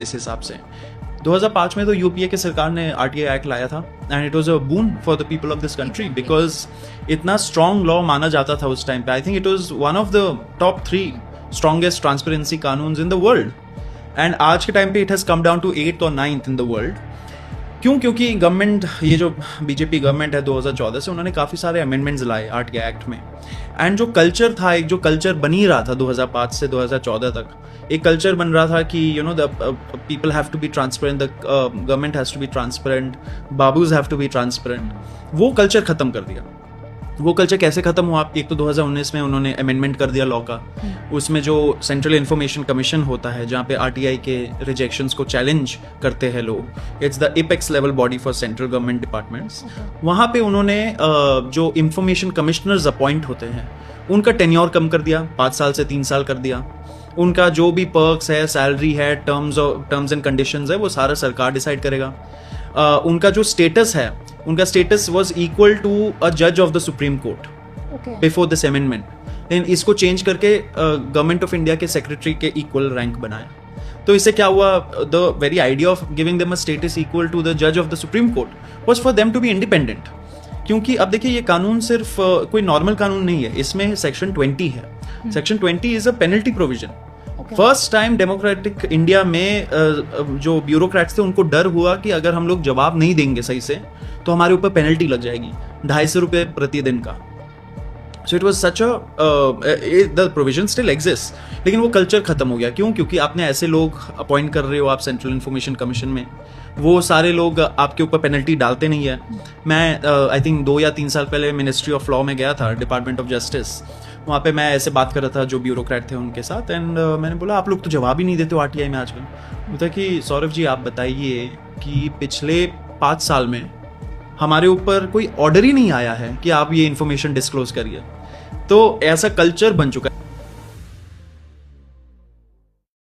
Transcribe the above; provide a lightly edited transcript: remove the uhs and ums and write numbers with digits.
इस हिसाब से 2005 में तो यूपीए की सरकार ने आरटीआई एक्ट लाया था and it was a boon for the people of this country because इतना स्ट्रॉन्ग लॉ माना जाता था उस टाइम पे. I think it was one of the top 3 strongest transparency कानून्स इन द वर्ल्ड एंड आज के टाइम पे it has come down to 8th और 9th इन द वर्ल्ड. क्योंकि गवर्नमेंट, ये जो बीजेपी गवर्नमेंट है 2014 से, उन्होंने काफ़ी सारे अमेंडमेंट्स लाए आरटीआई एक्ट में. एंड जो कल्चर था, एक जो कल्चर बनी रहा था 2005 से 2014 तक, एक कल्चर बन रहा था कि you know the people have to be transparent, the government has to be transparent, babus have to be transparent. वो कल्चर ख़त्म कर दिया. वो कल्चर कैसे ख़त्म हुआ? एक तो 2019 में उन्होंने अमेंडमेंट कर दिया लॉ का. उसमें जो सेंट्रल इन्फॉर्मेशन कमीशन होता है, जहाँ पे आरटीआई के रिजेक्शंस को चैलेंज करते हैं लोग, it's the apex level body for central government departments. वहाँ पे उन्होंने जो इंफॉर्मेशन कमिश्नर्स अपॉइंट होते हैं उनका टेन्योर कम कर दिया, 5 साल से 3 साल कर दिया. उनका जो भी पर्क्स है, सैलरी है, टर्म्स एंड कंडीशंस है, वो सारा सरकार डिसाइड करेगा. उनका जो स्टेटस है, उनका status was equal to a जज of the Supreme Court before this amendment. लेकिन इसको चेंज करके गवर्नमेंट ऑफ इंडिया के सेक्रेटरी के इक्वल रैंक बनाया. तो इससे क्या हुआ? The very idea of giving them a status equal to the जज of the Supreme Court was for them to be independent. क्योंकि अब देखिए, ये कानून सिर्फ कोई नॉर्मल कानून नहीं है, इसमें सेक्शन 20 है. Section 20 is a penalty provision. First time democratic India में जो ब्यूरोक्रेट्स थे उनको डर हुआ कि अगर हम लोग जवाब नहीं देंगे सही से तो हमारे ऊपर पेनल्टी लग जाएगी 250 रुपये प्रतिदिन का. So it was such the provision still exist. लेकिन वो कल्चर खत्म हो गया. क्यों? क्योंकि आपने ऐसे लोग अपॉइंट कर रहे हो आप सेंट्रल इन्फॉर्मेशन कमीशन में, वो सारे लोग आपके ऊपर पेनल्टी डालते नहीं है. मैं आई थिंक 2 या 3 साल पहले मिनिस्ट्री ऑफ लॉ में गया था, डिपार्टमेंट ऑफ जस्टिस. वहाँ पे मैं ऐसे बात कर रहा था जो ब्यूरोक्रेट थे उनके साथ, एंड मैंने बोला आप लोग तो जवाब ही नहीं देते हो आरटीआई में आजकल. बोलता कि सौरभ जी आप बताइए कि पिछले 5 साल में हमारे ऊपर कोई ऑर्डर ही नहीं आया है कि आप ये इन्फॉर्मेशन डिस्क्लोज करिए. तो ऐसा कल्चर बन चुका है.